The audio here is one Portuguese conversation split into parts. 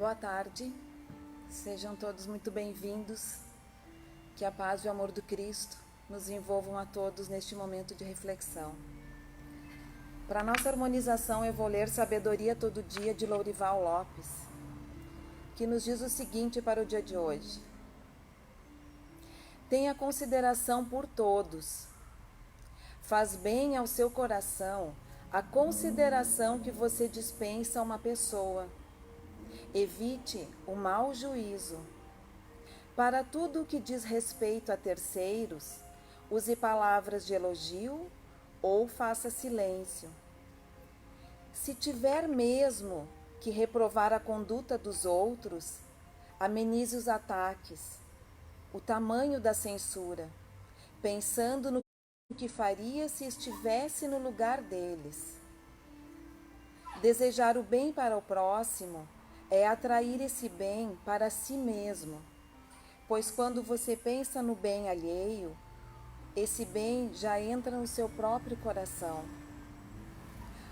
Boa tarde, sejam todos muito bem-vindos, que a paz e o amor do Cristo nos envolvam a todos neste momento de reflexão. Para nossa harmonização, eu vou ler Sabedoria Todo Dia, de Lourival Lopes, que nos diz o seguinte para o dia de hoje: tenha consideração por todos, faz bem ao seu coração a consideração que você dispensa a uma pessoa. Evite o mau juízo. Para tudo o que diz respeito a terceiros, use palavras de elogio ou faça silêncio. Se tiver mesmo que reprovar a conduta dos outros, amenize os ataques, o tamanho da censura, pensando no que faria se estivesse no lugar deles. Desejar o bem para o próximo é atrair esse bem para si mesmo, pois quando você pensa no bem alheio, esse bem já entra no seu próprio coração.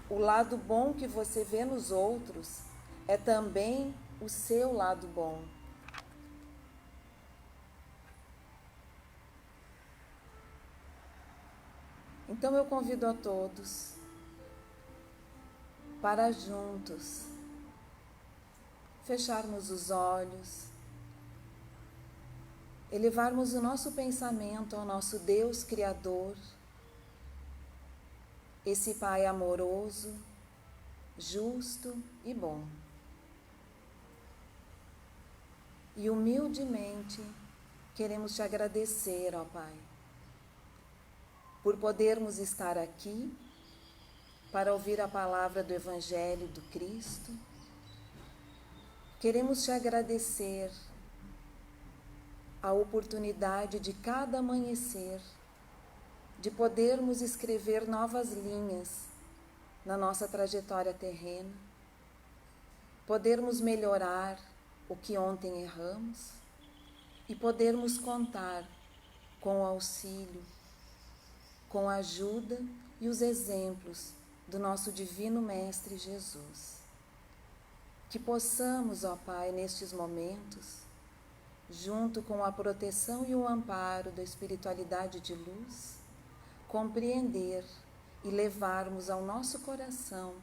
O lado bom que você vê nos outros é também o seu lado bom. Então eu convido a todos para juntos fecharmos os olhos, elevarmos o nosso pensamento ao nosso Deus Criador, esse Pai amoroso, justo e bom. E humildemente queremos te agradecer, ó Pai, por podermos estar aqui para ouvir a palavra do Evangelho do Cristo. Queremos te agradecer a oportunidade de cada amanhecer, de podermos escrever novas linhas na nossa trajetória terrena, podermos melhorar o que ontem erramos e podermos contar com o auxílio, com a ajuda e os exemplos do nosso Divino Mestre Jesus. Que possamos, ó Pai, nestes momentos, junto com a proteção e o amparo da espiritualidade de luz, compreender e levarmos ao nosso coração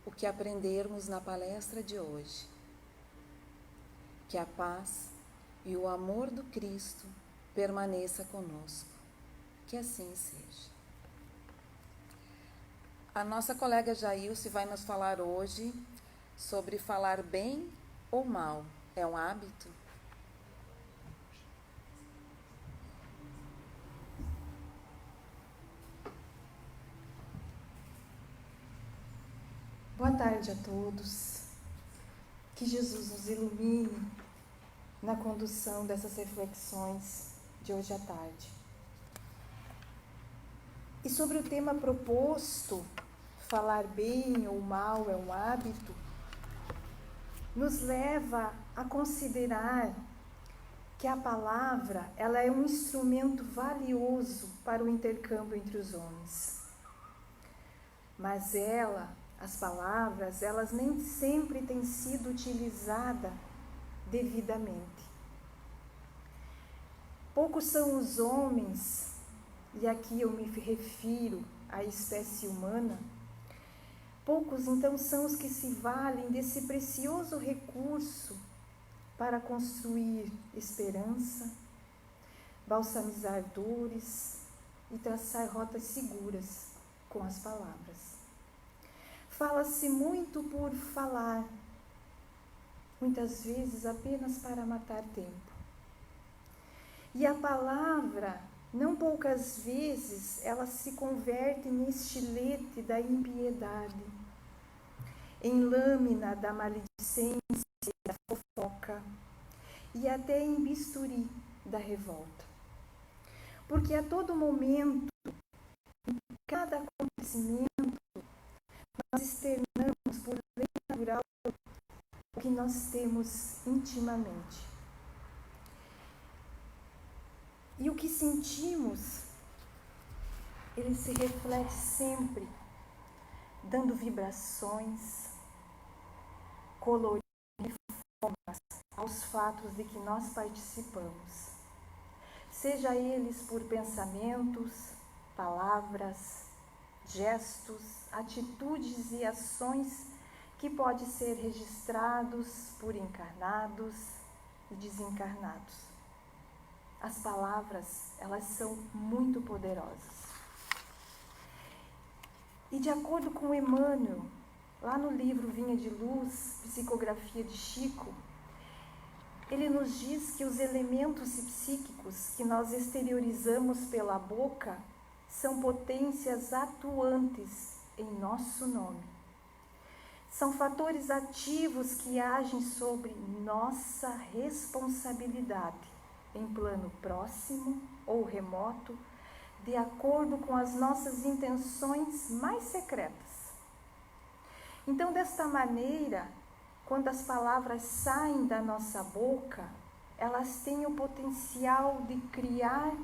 o que aprendermos na palestra de hoje. Que a paz e o amor do Cristo permaneça conosco. Que assim seja. A nossa colega Jailce vai nos falar hoje sobre falar bem ou mal. É um hábito? Boa tarde a todos. Que Jesus nos ilumine na condução dessas reflexões de hoje à tarde. E sobre o tema proposto, falar bem ou mal é um hábito, nos leva a considerar que a palavra, ela é um instrumento valioso para o intercâmbio entre os homens. Mas as palavras, elas nem sempre têm sido utilizadas devidamente. Poucos são os homens, e aqui eu me refiro à espécie humana, poucos então são os que se valem desse precioso recurso para construir esperança, balsamizar dores e traçar rotas seguras com as palavras. Fala-se muito por falar, muitas vezes apenas para matar tempo. E a palavra, não poucas vezes, ela se converte em estilete da impiedade, em lâmina da maledicência, da fofoca e até em bisturi da revolta. Porque a todo momento, em cada acontecimento, nós externamos por lei natural o que nós temos intimamente. E o que sentimos, ele se reflete sempre, dando vibrações, colorindo, fatos de que nós participamos, seja eles por pensamentos, palavras, gestos, atitudes e ações que podem ser registrados por encarnados e desencarnados. As palavras, elas são muito poderosas. E de acordo com Emmanuel, lá no livro Vinha de Luz, Psicografia de Chico, ele nos diz que os elementos psíquicos que nós exteriorizamos pela boca são potências atuantes em nosso nome. São fatores ativos que agem sobre nossa responsabilidade, em plano próximo ou remoto, de acordo com as nossas intenções mais secretas. Então, desta maneira, quando as palavras saem da nossa boca, elas têm o potencial de criar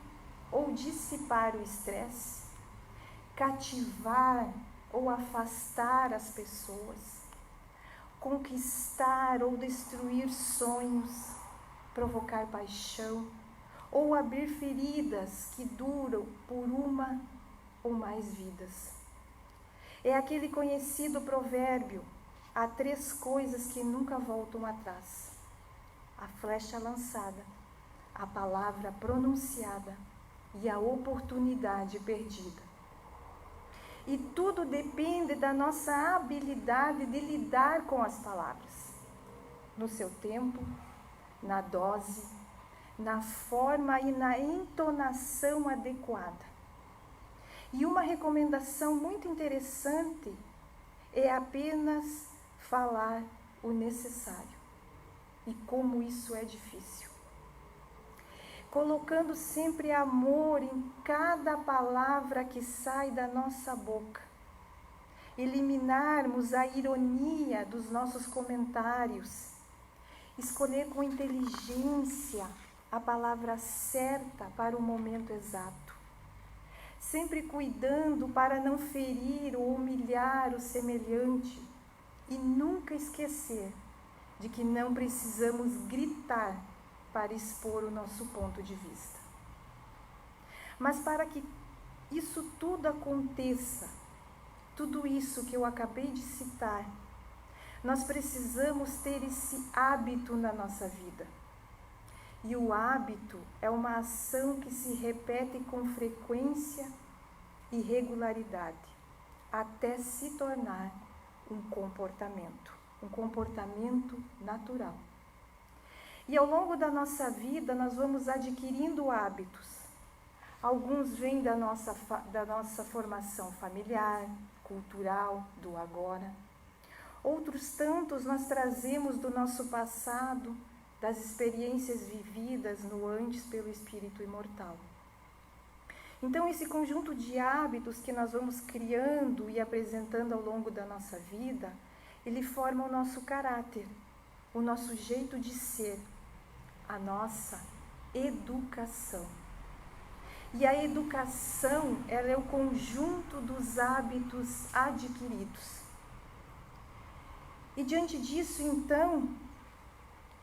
ou dissipar o estresse, cativar ou afastar as pessoas, conquistar ou destruir sonhos, provocar paixão ou abrir feridas que duram por uma ou mais vidas. É aquele conhecido provérbio: há 3 coisas que nunca voltam atrás: a flecha lançada, a palavra pronunciada e a oportunidade perdida. E tudo depende da nossa habilidade de lidar com as palavras, no seu tempo, na dose, na forma e na entonação adequada. E uma recomendação muito interessante é apenas falar o necessário. E como isso é difícil. Colocando sempre amor em cada palavra que sai da nossa boca. Eliminarmos a ironia dos nossos comentários. Escolher com inteligência a palavra certa para o momento exato. Sempre cuidando para não ferir ou humilhar o semelhante. E nunca esquecer de que não precisamos gritar para expor o nosso ponto de vista. Mas para que isso tudo aconteça, tudo isso que eu acabei de citar, nós precisamos ter esse hábito na nossa vida. E o hábito é uma ação que se repete com frequência e regularidade, até se tornar um comportamento natural. E ao longo da nossa vida, nós vamos adquirindo hábitos. Alguns vêm da nossa formação familiar, cultural, do agora. Outros tantos nós trazemos do nosso passado, das experiências vividas no antes pelo Espírito imortal. Então, esse conjunto de hábitos que nós vamos criando e apresentando ao longo da nossa vida, ele forma o nosso caráter, o nosso jeito de ser, a nossa educação. E a educação, ela é o conjunto dos hábitos adquiridos. E diante disso, então,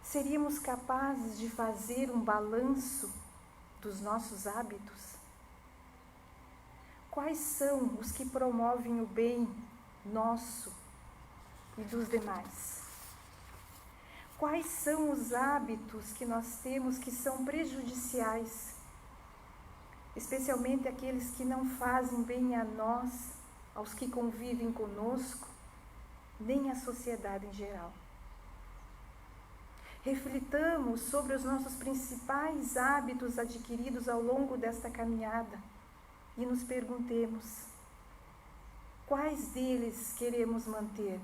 seríamos capazes de fazer um balanço dos nossos hábitos? Quais são os que promovem o bem nosso e dos demais? Quais são os hábitos que nós temos que são prejudiciais, especialmente aqueles que não fazem bem a nós, aos que convivem conosco, nem à sociedade em geral? Reflitamos sobre os nossos principais hábitos adquiridos ao longo desta caminhada e nos perguntemos: quais deles queremos manter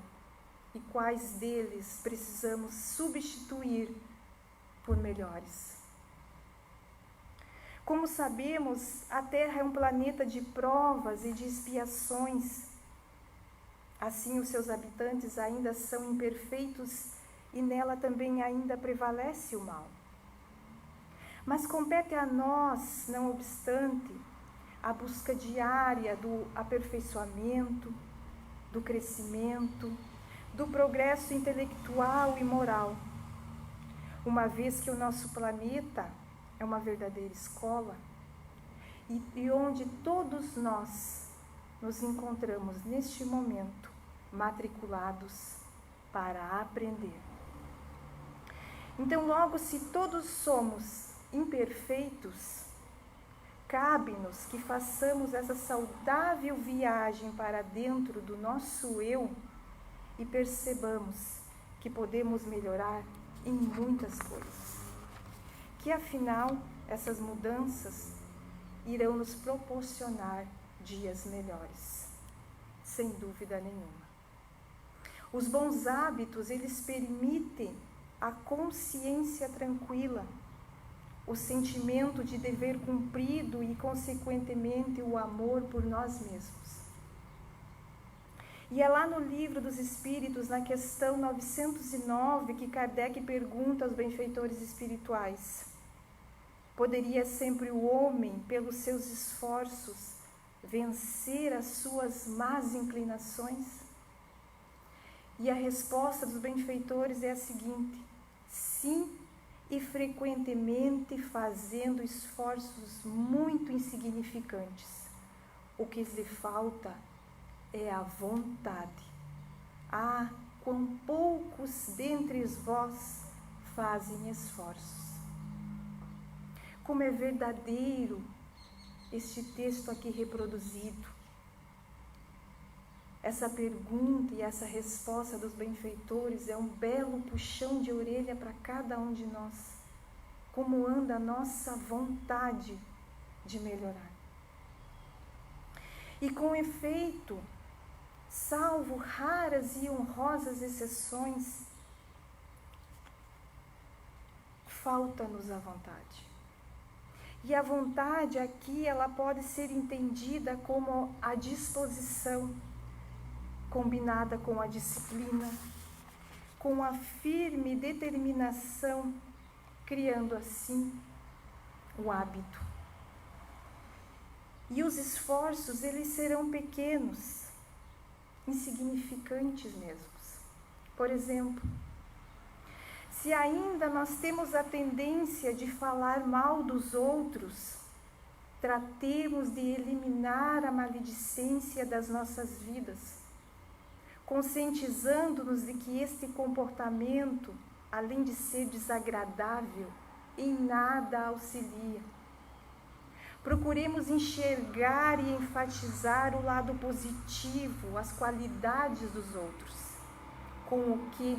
e quais deles precisamos substituir por melhores? Como sabemos, a Terra é um planeta de provas e de expiações. Assim, os seus habitantes ainda são imperfeitos e nela também ainda prevalece o mal. Mas compete a nós, não obstante, a busca diária do aperfeiçoamento, do crescimento, do progresso intelectual e moral. uma vez que o nosso planeta é uma verdadeira escola e onde todos nós nos encontramos neste momento matriculados para aprender. Então, logo, se todos somos imperfeitos, cabe-nos que façamos essa saudável viagem para dentro do nosso eu e percebamos que podemos melhorar em muitas coisas. Que afinal, essas mudanças irão nos proporcionar dias melhores, sem dúvida nenhuma. Os bons hábitos, eles permitem a consciência tranquila, o sentimento de dever cumprido e, consequentemente, o amor por nós mesmos. E é lá no Livro dos Espíritos, na questão 909, que Kardec pergunta aos benfeitores espirituais: poderia sempre o homem, pelos seus esforços, vencer as suas más inclinações? E a resposta dos benfeitores é a seguinte: sim, e frequentemente fazendo esforços muito insignificantes. O que lhe falta é a vontade. Ah, quão poucos dentre vós fazem esforços. Como é verdadeiro este texto aqui reproduzido. Essa pergunta e essa resposta dos benfeitores é um belo puxão de orelha para cada um de nós. Como anda a nossa vontade de melhorar. E com efeito, salvo raras e honrosas exceções, falta-nos a vontade. E a vontade aqui, ela pode ser entendida como a disposição, combinada com a disciplina, com a firme determinação, criando assim o hábito. E os esforços, eles serão pequenos, insignificantes mesmos. Por exemplo, se ainda nós temos a tendência de falar mal dos outros, tratemos de eliminar a maledicência das nossas vidas, conscientizando-nos de que este comportamento, além de ser desagradável, em nada auxilia. Procuremos enxergar e enfatizar o lado positivo, as qualidades dos outros. Com o que?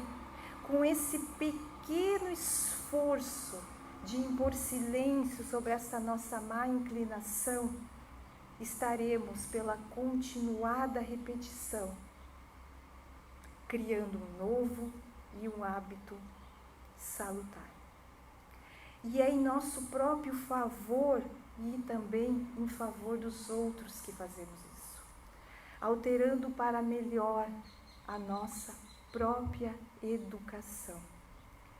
Com esse pequeno esforço de impor silêncio sobre essa nossa má inclinação, estaremos, pela continuada repetição, criando um novo e um hábito salutar. E é em nosso próprio favor e também em favor dos outros que fazemos isso, alterando para melhor a nossa própria educação.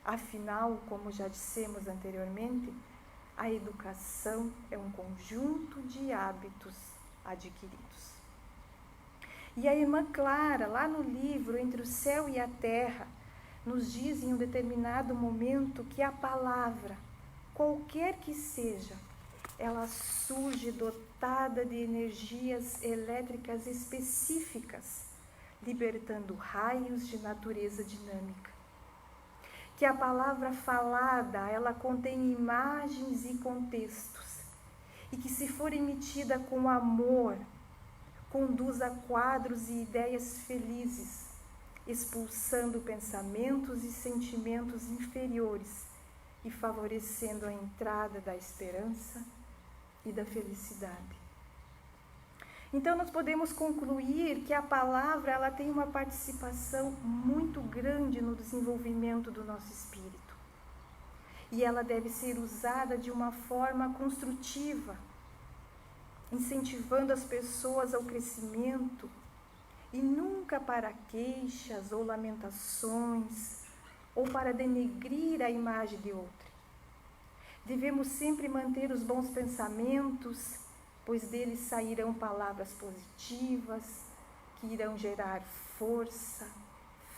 Afinal, como já dissemos anteriormente, a educação é um conjunto de hábitos adquiridos. E a irmã Clara, lá no livro Entre o Céu e a Terra, nos diz em um determinado momento que a palavra, qualquer que seja, ela surge dotada de energias elétricas específicas, libertando raios de natureza dinâmica. Que a palavra falada, ela contém imagens e contextos, e que se for emitida com amor, conduz a quadros e ideias felizes, expulsando pensamentos e sentimentos inferiores e favorecendo a entrada da esperança e da felicidade. Então, nós podemos concluir que a palavra, ela tem uma participação muito grande no desenvolvimento do nosso espírito. E ela deve ser usada de uma forma construtiva, incentivando as pessoas ao crescimento, e nunca para queixas ou lamentações, ou para denegrir a imagem de outra. Devemos sempre manter os bons pensamentos, pois deles sairão palavras positivas, que irão gerar força,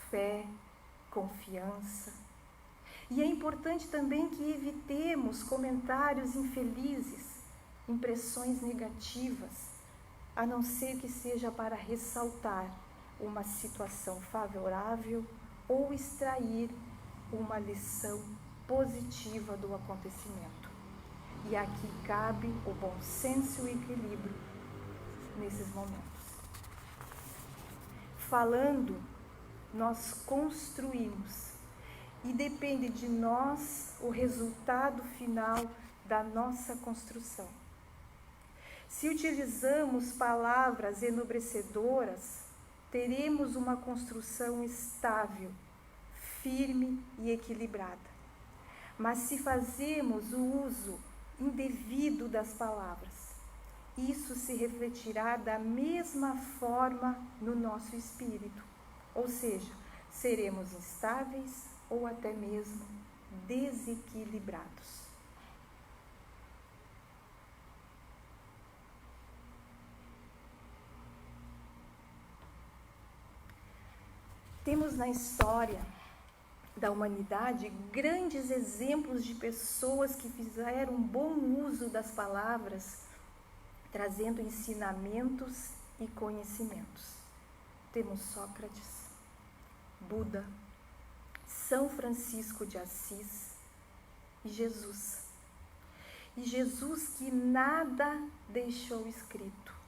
fé, confiança. E é importante também que evitemos comentários infelizes, impressões negativas, a não ser que seja para ressaltar uma situação favorável ou extrair uma lição positiva do acontecimento. E aqui cabe o bom senso e o equilíbrio nesses momentos. Falando, nós construímos e depende de nós o resultado final da nossa construção. Se utilizamos palavras enobrecedoras, teremos uma construção estável, firme e equilibrada. Mas se fazemos o uso indevido das palavras, isso se refletirá da mesma forma no nosso espírito, ou seja, seremos instáveis ou até mesmo desequilibrados. Temos na história da humanidade grandes exemplos de pessoas que fizeram bom uso das palavras, trazendo ensinamentos e conhecimentos. Temos Sócrates, Buda, São Francisco de Assis e Jesus. E Jesus que nada deixou escrito.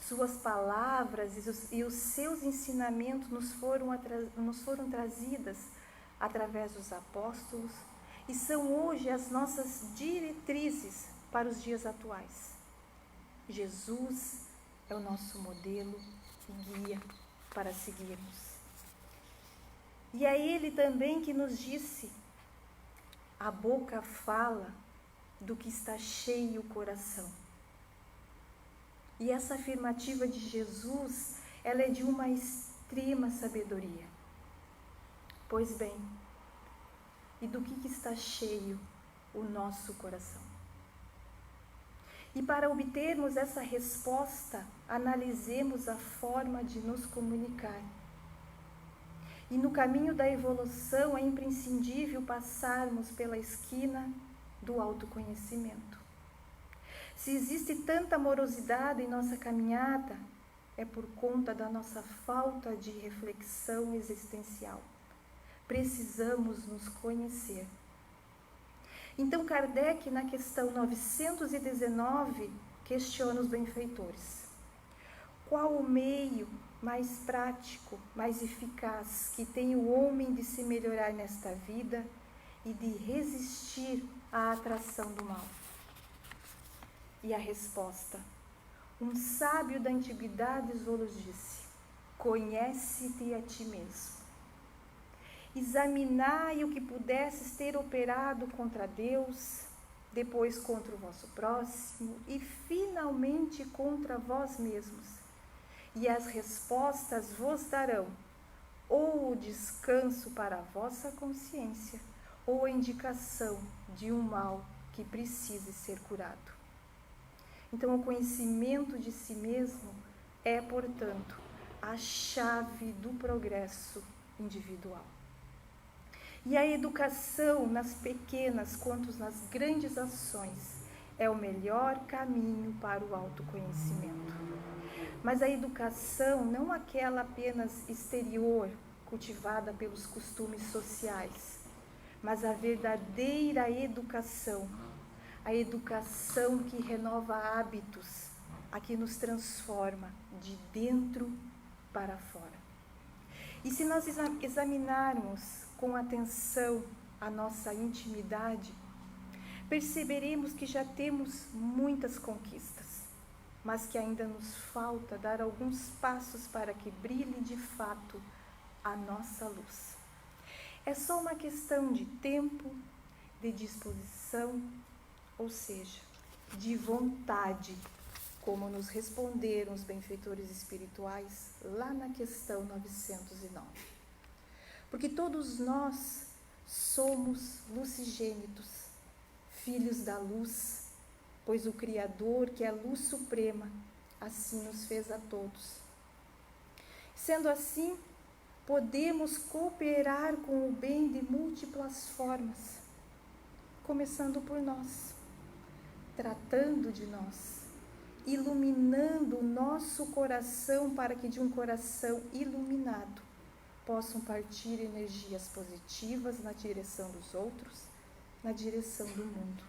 Suas palavras e os seus ensinamentos nos foram trazidas através dos apóstolos e são hoje as nossas diretrizes para os dias atuais. Jesus é o nosso modelo e guia para seguirmos. E é Ele também que nos disse: a boca fala do que está cheio o coração. E essa afirmativa de Jesus, ela é de uma extrema sabedoria. Pois bem, e do que está cheio o nosso coração? E para obtermos essa resposta, analisemos a forma de nos comunicar. E no caminho da evolução é imprescindível passarmos pela esquina do autoconhecimento. Se existe tanta morosidade em nossa caminhada, é por conta da nossa falta de reflexão existencial. Precisamos nos conhecer. Então Kardec, na questão 919, questiona os benfeitores. Qual o meio mais prático, mais eficaz que tem o homem de se melhorar nesta vida e de resistir à atração do mal? E a resposta: um sábio da antiguidade nos disse: conhece-te a ti mesmo. Examinai o que pudesses ter operado contra Deus, depois contra o vosso próximo e finalmente contra vós mesmos. E as respostas vos darão ou o descanso para a vossa consciência ou a indicação de um mal que precise ser curado. Então, o conhecimento de si mesmo é, portanto, a chave do progresso individual. E a educação, nas pequenas quanto nas grandes ações, é o melhor caminho para o autoconhecimento. Mas a educação, não aquela apenas exterior, cultivada pelos costumes sociais, mas a verdadeira educação, a educação que renova hábitos, a que nos transforma de dentro para fora. E se nós examinarmos com atenção a nossa intimidade, perceberemos que já temos muitas conquistas, mas que ainda nos falta dar alguns passos para que brilhe de fato a nossa luz. É só uma questão de tempo, de disposição, ou seja, de vontade, como nos responderam os benfeitores espirituais lá na questão 909. Porque todos nós somos lucigênitos, filhos da luz, pois o Criador, que é a luz suprema, assim nos fez a todos. Sendo assim, podemos cooperar com o bem de múltiplas formas, começando por nós, tratando de nós, iluminando o nosso coração para que de um coração iluminado possam partir energias positivas na direção dos outros, na direção do mundo.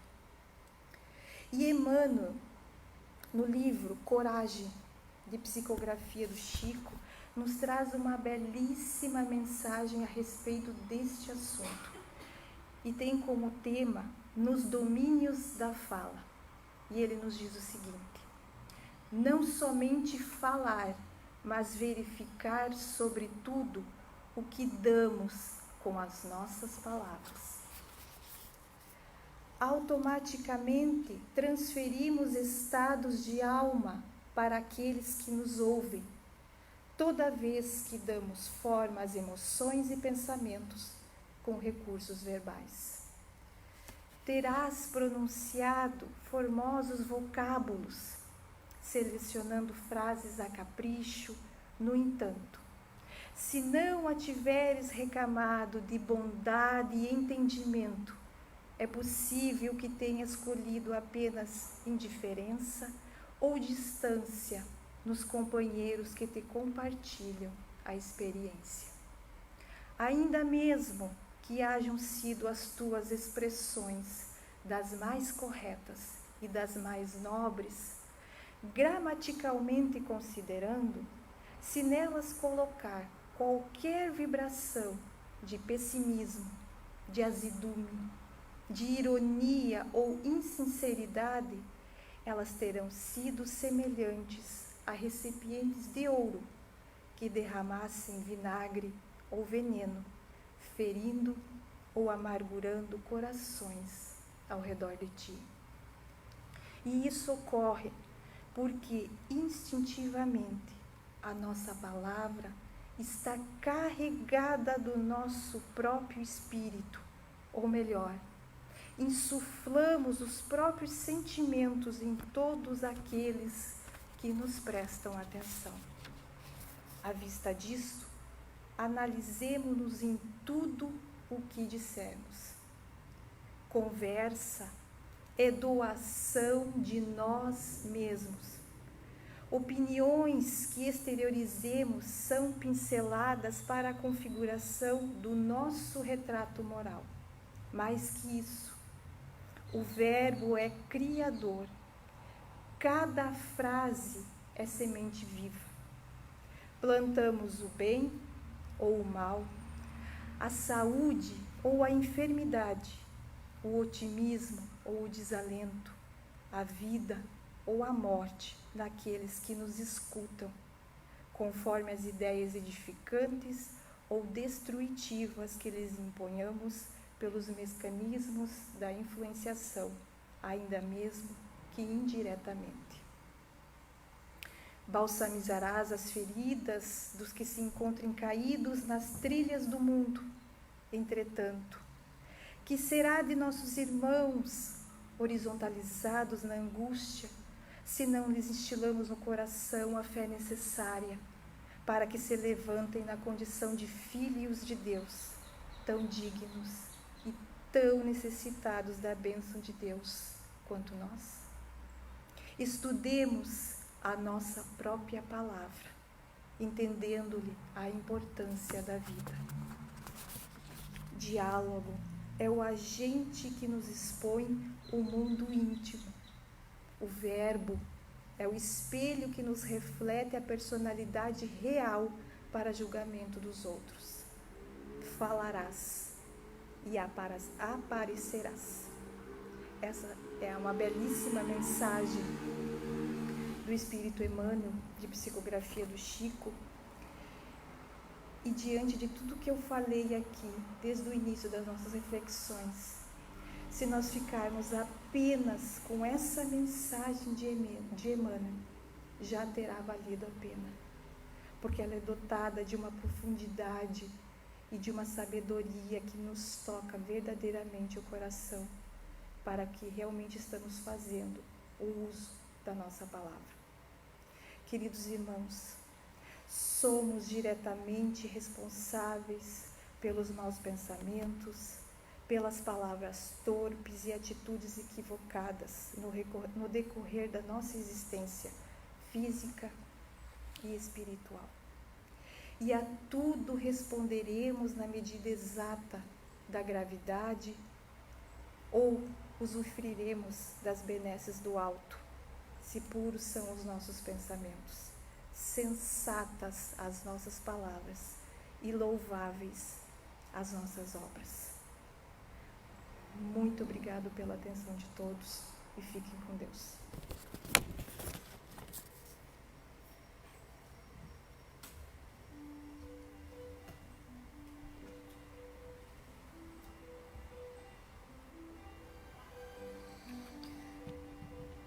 E Emmanuel, no livro Coragem, de psicografia do Chico, nos traz uma belíssima mensagem a respeito deste assunto. E tem como tema, nos domínios da fala. E ele nos diz o seguinte: não somente falar, mas verificar sobretudo o que damos com as nossas palavras. Automaticamente transferimos estados de alma para aqueles que nos ouvem, toda vez que damos forma às emoções e pensamentos com recursos verbais. Terás pronunciado formosos vocábulos, selecionando frases a capricho. No entanto, se não a tiveres recamado de bondade e entendimento, é possível que tenhas colhido apenas indiferença ou distância nos companheiros que te compartilham a experiência. Ainda mesmo que hajam sido as tuas expressões das mais corretas e das mais nobres, gramaticalmente considerando, se nelas colocar qualquer vibração de pessimismo, de azedume, de ironia ou insinceridade, elas terão sido semelhantes a recipientes de ouro que derramassem vinagre ou veneno, ferindo ou amargurando corações ao redor de ti. E isso ocorre porque instintivamente a nossa palavra está carregada do nosso próprio espírito, ou melhor, insuflamos os próprios sentimentos em todos aqueles que nos prestam atenção. À vista disso, analisemo-nos em tudo o que dissermos. Conversa é doação de nós mesmos. Opiniões que exteriorizemos são pinceladas para a configuração do nosso retrato moral. Mais que isso, o verbo é criador. Cada frase é semente viva. Plantamos o bem ou o mal, a saúde ou a enfermidade, o otimismo ou o desalento, a vida ou a morte naqueles que nos escutam, conforme as ideias edificantes ou destrutivas que lhes imponhamos pelos mecanismos da influenciação, ainda mesmo que indiretamente. Balsamizarás as feridas dos que se encontrem caídos nas trilhas do mundo. Entretanto, que será de nossos irmãos horizontalizados na angústia, se não lhes instilamos no coração a fé necessária para que se levantem na condição de filhos de Deus, tão dignos e tão necessitados da bênção de Deus quanto nós? Estudemos a nossa própria palavra, entendendo-lhe a importância da vida. Diálogo é o agente que nos expõe o mundo íntimo. O verbo é o espelho que nos reflete a personalidade real para julgamento dos outros. Falarás e aparecerás. Essa é uma belíssima mensagem do Espírito Emmanuel, de psicografia do Chico. E diante de tudo que eu falei aqui, desde o início das nossas reflexões, se nós ficarmos apenas com essa mensagem de Emmanuel, já terá valido a pena, porque ela é dotada de uma profundidade e de uma sabedoria que nos toca verdadeiramente o coração, para que realmente estamos fazendo o uso da nossa palavra. Queridos irmãos, somos diretamente responsáveis pelos maus pensamentos, pelas palavras torpes e atitudes equivocadas no decorrer da nossa existência física e espiritual. E a tudo responderemos na medida exata da gravidade ou usufruiremos das benesses do alto, se puros são os nossos pensamentos, sensatas as nossas palavras e louváveis as nossas obras. Muito obrigado pela atenção de todos e fiquem com Deus.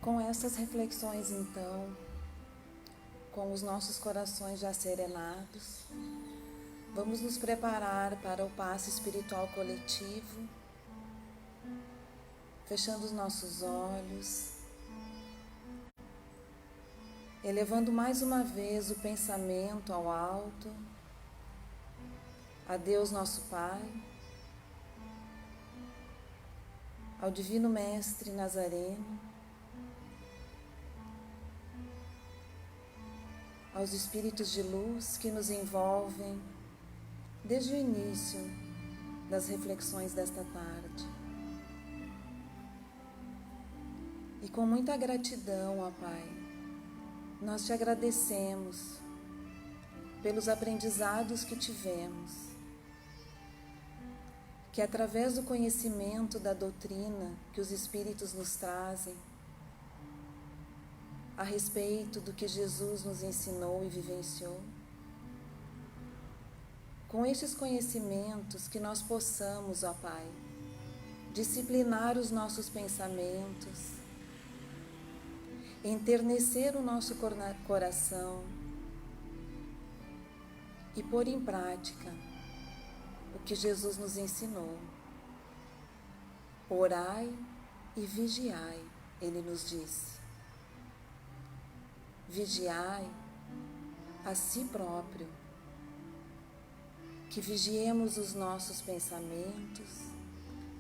Com essas reflexões, então, com os nossos corações já serenados, vamos nos preparar para o passe espiritual coletivo, fechando os nossos olhos, elevando mais uma vez o pensamento ao alto, a Deus nosso Pai, ao Divino Mestre Nazareno, aos espíritos de luz que nos envolvem desde o início das reflexões desta tarde. E com muita gratidão, ó Pai, nós te agradecemos pelos aprendizados que tivemos, que através do conhecimento da doutrina que os espíritos nos trazem, a respeito do que Jesus nos ensinou e vivenciou. Com estes conhecimentos que nós possamos, ó Pai, disciplinar os nossos pensamentos, enternecer o nosso coração e pôr em prática o que Jesus nos ensinou. Orai e vigiai, Ele nos disse. Vigiai a si próprio, que vigiemos os nossos pensamentos,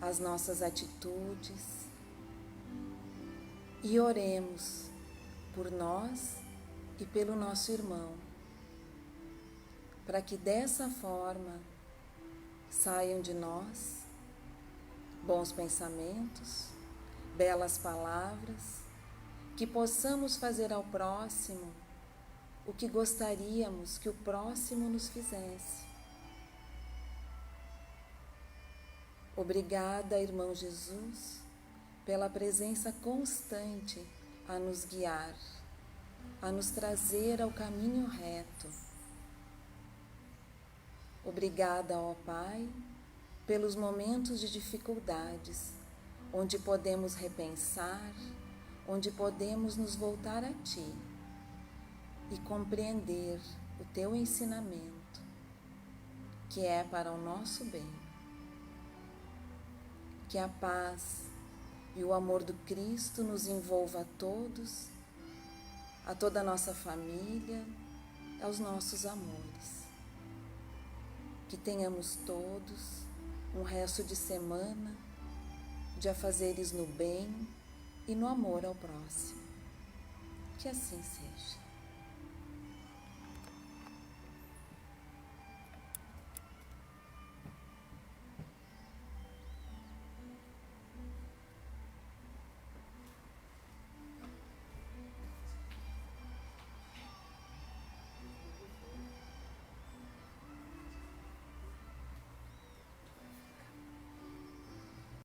as nossas atitudes e oremos por nós e pelo nosso irmão, para que dessa forma saiam de nós bons pensamentos, belas palavras, que possamos fazer ao próximo o que gostaríamos que o próximo nos fizesse. Obrigada, irmão Jesus, pela presença constante a nos guiar, a nos trazer ao caminho reto. Obrigada, ó Pai, pelos momentos de dificuldades, onde podemos repensar, onde podemos nos voltar a Ti e compreender o Teu ensinamento, que é para o nosso bem. Que a paz e o amor do Cristo nos envolva a todos, a toda a nossa família, aos nossos amores. Que tenhamos todos um resto de semana de afazeres no bem e no amor ao próximo. Que assim seja.